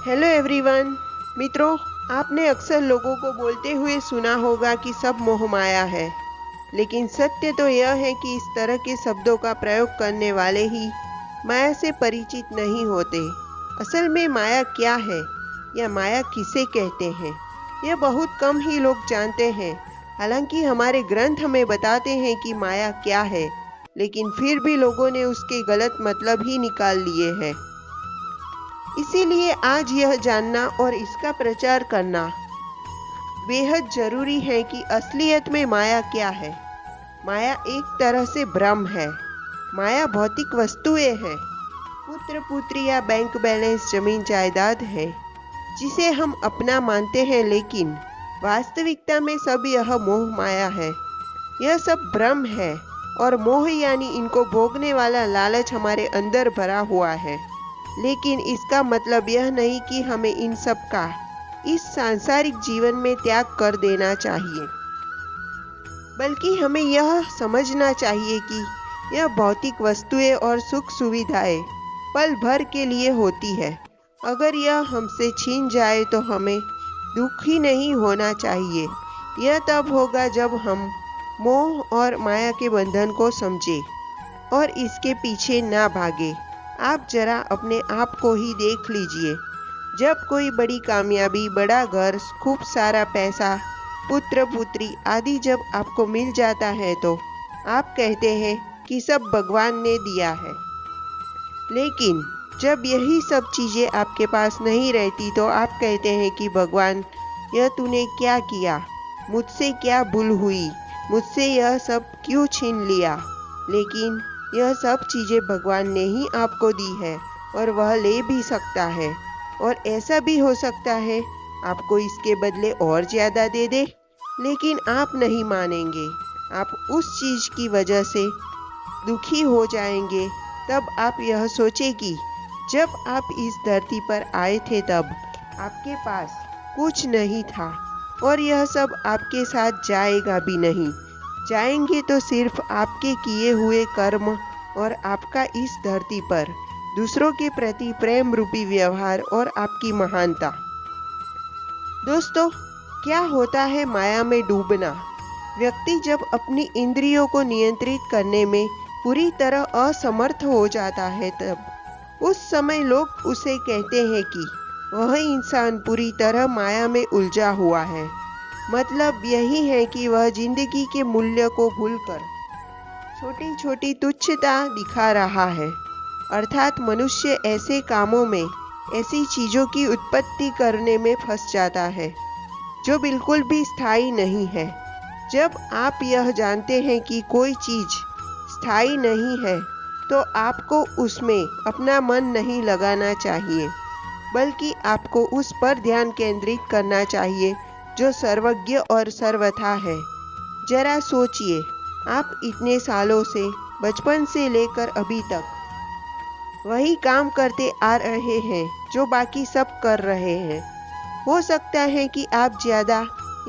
Hello everyone. मित्रों, आपने अक्सर लोगों को बोलते हुए सुना होगा कि सब मोह माया है, लेकिन सत्य तो यह है कि इस तरह के शब्दों का प्रयोग करने वाले ही माया से परिचित नहीं होते। असल में माया क्या है या माया किसे कहते हैं, यह बहुत कम ही लोग जानते हैं। हालांकि हमारे ग्रंथ हमें बताते हैं कि माया क्या है, लेकिन फिर भी लोगों ने उसके गलत मतलब ही निकाल लिए हैं। इसीलिए आज यह जानना और इसका प्रचार करना बेहद जरूरी है कि असलियत में माया क्या है। माया एक तरह से भ्रम है। माया भौतिक वस्तुएं हैं, पुत्र पुत्री या बैंक बैलेंस, जमीन जायदाद है, जिसे हम अपना मानते हैं, लेकिन वास्तविकता में सब यह मोह माया है। यह सब भ्रम है और मोह यानी इनको भोगने वाला लालच हमारे अंदर भरा हुआ है। लेकिन इसका मतलब यह नहीं कि हमें इन सब का इस सांसारिक जीवन में त्याग कर देना चाहिए, बल्कि हमें यह समझना चाहिए कि यह भौतिक वस्तुएं और सुख सुविधाएं पल भर के लिए होती है। अगर यह हमसे छीन जाए तो हमें दुखी नहीं होना चाहिए। यह तब होगा जब हम मोह और माया के बंधन को समझे और इसके पीछे ना भागे। आप जरा अपने आप को ही देख लीजिए। जब कोई बड़ी कामयाबी, बड़ा घर, खूब सारा पैसा, पुत्र पुत्री आदि जब आपको मिल जाता है तो आप कहते हैं कि सब भगवान ने दिया है। लेकिन जब यही सब चीजें आपके पास नहीं रहती तो आप कहते हैं कि भगवान, यह तूने क्या किया, मुझसे क्या भूल हुई, मुझसे यह सब क्यों छीन लिया। लेकिन यह सब चीजें भगवान ने ही आपको दी है और वह ले भी सकता है, और ऐसा भी हो सकता है आपको इसके बदले और ज्यादा दे दे। लेकिन आप नहीं मानेंगे। आप उस चीज की वजह से दुखी हो जाएंगे। तब आप यह सोचे कि जब आप इस धरती पर आए थे तब आपके पास कुछ नहीं था, और यह सब आपके साथ जाएगा भी नहीं। जाएंगे तो सिर्फ आपके किए हुए कर्म और आपका इस धरती पर दूसरों के प्रति प्रेम रूपी व्यवहार और आपकी महानता। दोस्तों, क्या होता है माया में डूबना? व्यक्ति जब अपनी इंद्रियों को नियंत्रित करने में पूरी तरह असमर्थ हो जाता है, तब उस समय लोग उसे कहते हैं कि वह इंसान पूरी तरह माया में उलझा हुआ है। मतलब यही है कि वह जिंदगी के मूल्य को भूलकर छोटी छोटी तुच्छता दिखा रहा है। अर्थात मनुष्य ऐसे कामों में, ऐसी चीजों की उत्पत्ति करने में फंस जाता है जो बिल्कुल भी स्थायी नहीं है। जब आप यह जानते हैं कि कोई चीज स्थायी नहीं है, तो आपको उसमें अपना मन नहीं लगाना चाहिए, बल्कि आपको उस पर ध्यान केंद्रित करना चाहिए जो सर्वज्ञ और सर्वथा है। जरा सोचिए, आप इतने सालों से, बचपन से लेकर अभी तक वही काम करते आ रहे हैं जो बाकी सब कर रहे हैं। हो सकता है कि आप ज्यादा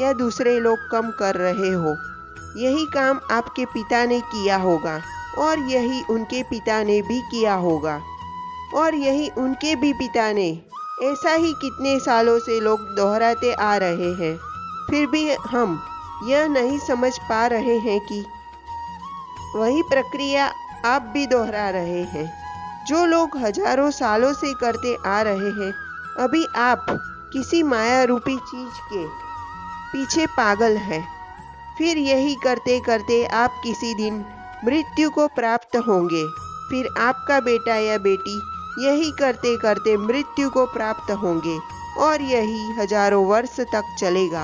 या दूसरे लोग कम कर रहे हो। यही काम आपके पिता ने किया होगा, और यही उनके पिता ने भी किया होगा, और यही उनके भी पिता ने। ऐसा ही कितने सालों से लोग दोहराते आ रहे हैं। फिर भी हम यह नहीं समझ पा रहे हैं कि वही प्रक्रिया आप भी दोहरा रहे हैं। जो लोग हजारों सालों से करते आ रहे हैं, अभी आप किसी माया रूपी चीज के पीछे पागल हैं। फिर यही करते करते आप किसी दिन मृत्यु को प्राप्त होंगे। फिर आपका बेटा या बेटी यही करते करते मृत्यु को प्राप्त होंगे, और यही हजारों वर्ष तक चलेगा।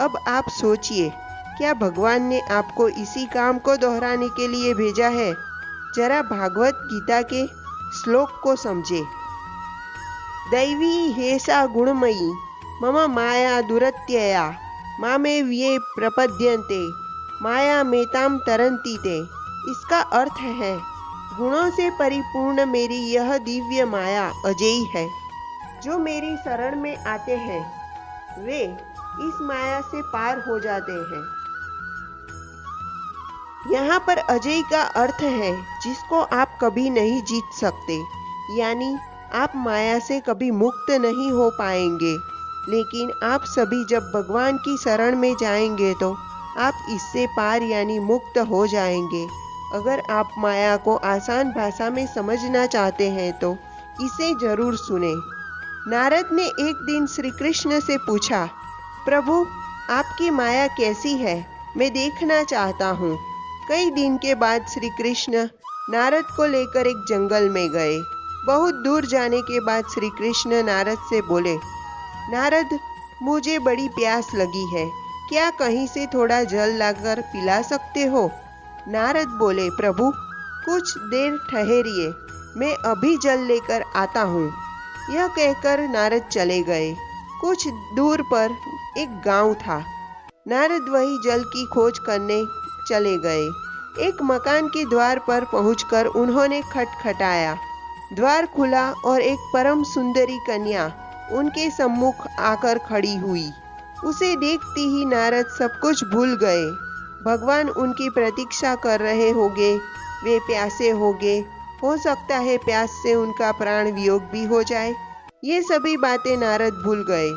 अब आप सोचिए, क्या भगवान ने आपको इसी काम को दोहराने के लिए भेजा है? जरा भागवत गीता के श्लोक को समझे। दैवी हेसा गुणमयी मम माया दुरत्यया मामेव ये प्रपद्यन्ते माया मेताम तरन्ति ते। इसका अर्थ है, गुणों से परिपूर्ण मेरी यह दिव्य माया अजेय है। जो मेरी शरण में आते हैं वे इस माया से पार हो जाते हैं। यहाँ पर अजय का अर्थ है जिसको आप कभी नहीं जीत सकते, यानी आप माया से कभी मुक्त नहीं हो पाएंगे, लेकिन आप सभी जब भगवान की शरण में जाएंगे तो आप इससे पार यानी मुक्त हो जाएंगे। अगर आप माया को आसान भाषा में समझना चाहते हैं तो इसे जरूर सुने। नारद ने एक दिन श्री कृष्ण से पूछा, प्रभु आपकी माया कैसी है, मैं देखना चाहता हूँ। कई दिन के बाद श्री कृष्ण नारद को लेकर एक जंगल में गए। बहुत दूर जाने के बाद श्री कृष्ण नारद से बोले, नारद मुझे बड़ी प्यास लगी है, क्या कहीं से थोड़ा जल लाकर पिला सकते हो? नारद बोले, प्रभु कुछ देर ठहरिए, मैं अभी जल लेकर आता हूँ। यह कहकर नारद चले गए। कुछ दूर पर एक गांव था। नारद वही जल की खोज करने चले गए। एक मकान के द्वार पर पहुंचकर उन्होंने खटखटाया। द्वार खुला और एक परम सुंदरी कन्या उनके सम्मुख आकर खड़ी हुई। उसे देखते ही नारद सब कुछ भूल गए। भगवान उनकी प्रतीक्षा कर रहे होंगे, वे प्यासे होंगे, हो सकता है प्यास से उनका प्राण वियोग भी हो जाए। ये सभी बातें नारद भूल गए।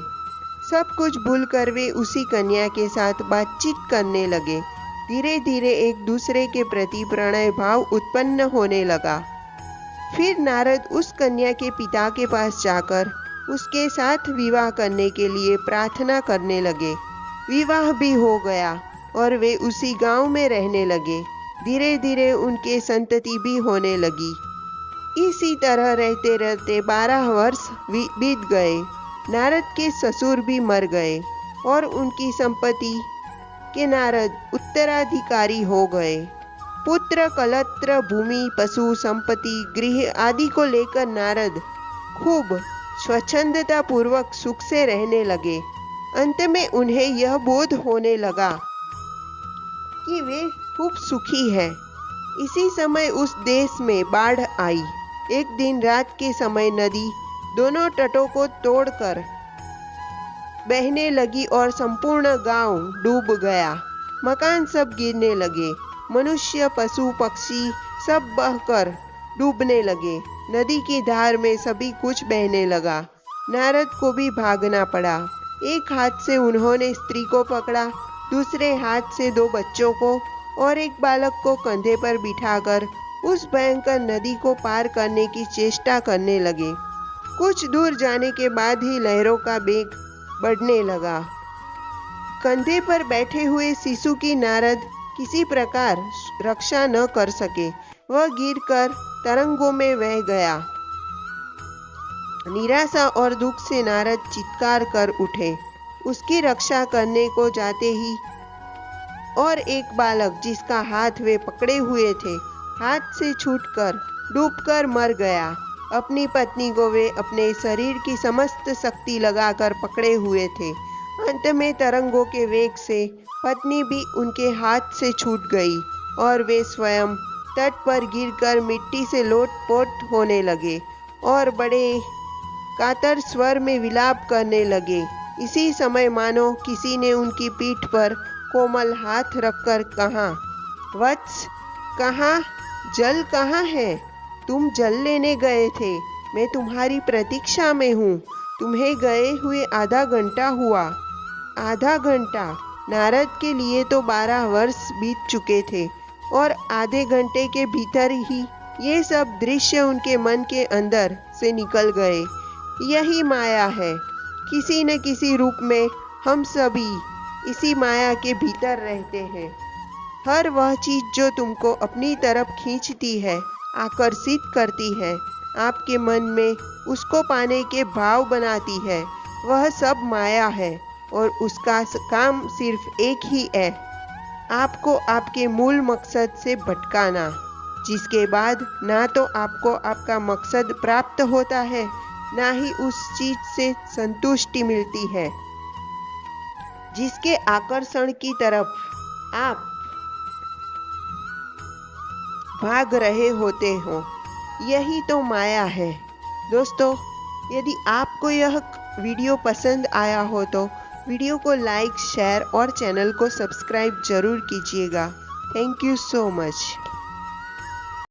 सब कुछ भूलकर वे उसी कन्या के साथ बातचीत करने लगे। धीरे धीरे एक दूसरे के प्रति प्रणय भाव उत्पन्न होने लगा। फिर नारद उस कन्या के पिता के पास जाकर उसके साथ विवाह करने के लिए प्रार्थना करने लगे। विवाह भी हो गया और वे उसी गांव में रहने लगे। धीरे धीरे उनके संतति भी होने लगी। इसी तरह रहते रहते 12 वर्ष बीत गए। नारद के ससुर भी मर गए और उनकी संपत्ति के नारद उत्तराधिकारी हो गए। पुत्र, कलत्र, भूमि, पशु, संपत्ति, गृह आदि को लेकर नारद खूब स्वच्छंदता पूर्वक सुख से रहने लगे। अंत में उन्हें यह बोध होने लगा कि वे खूब सुखी है। इसी समय उस देश में बाढ़ आई। एक दिन रात के समय नदी दोनों तटों को तोड़कर बहने लगी और संपूर्ण गांव डूब गया। मकान सब गिरने लगे। मनुष्य, पशु, पक्षी सब बहकर डूबने लगे। नदी की धार में सभी कुछ बहने लगा। नारद को भी भागना पड़ा। एक हाथ से उन्होंने स्त्री को पकड़ा, दूसरे हाथ से 2 बच्चों को और एक बालक को कंधे पर बिठाकर उस भयंकर नदी को पार करने की चेष्टा करने लगे। कुछ दूर जाने के बाद ही लहरों का वेग बढ़ने लगा। कंधे पर बैठे हुए शिशु की नारद किसी प्रकार रक्षा न कर सके। वह गिरकर तरंगों में बह गया। निराशा और दुख से नारद चित्कार कर उठे। उसकी रक्षा करने को जाते ही और एक बालक जिसका हाथ वे पकड़े हुए थे हाथ से छूटकर डूबकर मर गया। अपनी पत्नी को वे अपने शरीर की समस्त शक्ति लगाकर पकड़े हुए थे। अंत में तरंगों के वेग से पत्नी भी उनके हाथ से छूट गई और वे स्वयं तट पर गिरकर मिट्टी से लोटपोट होने लगे और बड़े कातर स्वर में विलाप करने लगे। इसी समय मानो किसी ने उनकी पीठ पर कोमल हाथ रखकर कहा, वत्स कहाँ, जल कहाँ है? तुम जल लेने गए थे, मैं तुम्हारी प्रतीक्षा में हूँ। तुम्हें गए हुए आधा घंटा हुआ। आधा घंटा? नारद के लिए तो 12 वर्ष बीत चुके थे और आधे घंटे के भीतर ही ये सब दृश्य उनके मन के अंदर से निकल गए। यही माया है। किसी न किसी रूप में हम सभी इसी माया के भीतर रहते हैं। हर वह चीज जो तुमको अपनी तरफ खींचती है, आकर्षित करती है, आपके मन में उसको पाने के भाव बनाती है, वह सब माया है और उसका काम सिर्फ एक ही है, आपको आपके मूल मकसद से भटकाना, जिसके बाद ना तो आपको आपका मकसद प्राप्त होता है, ना ही उस चीज से संतुष्टि मिलती है जिसके आकर्षण की तरफ आप भाग रहे होते हो। यही तो माया है। दोस्तों, यदि आपको यह वीडियो पसंद आया हो तो वीडियो को लाइक, शेयर और चैनल को सब्सक्राइब जरूर कीजिएगा। Thank you so much.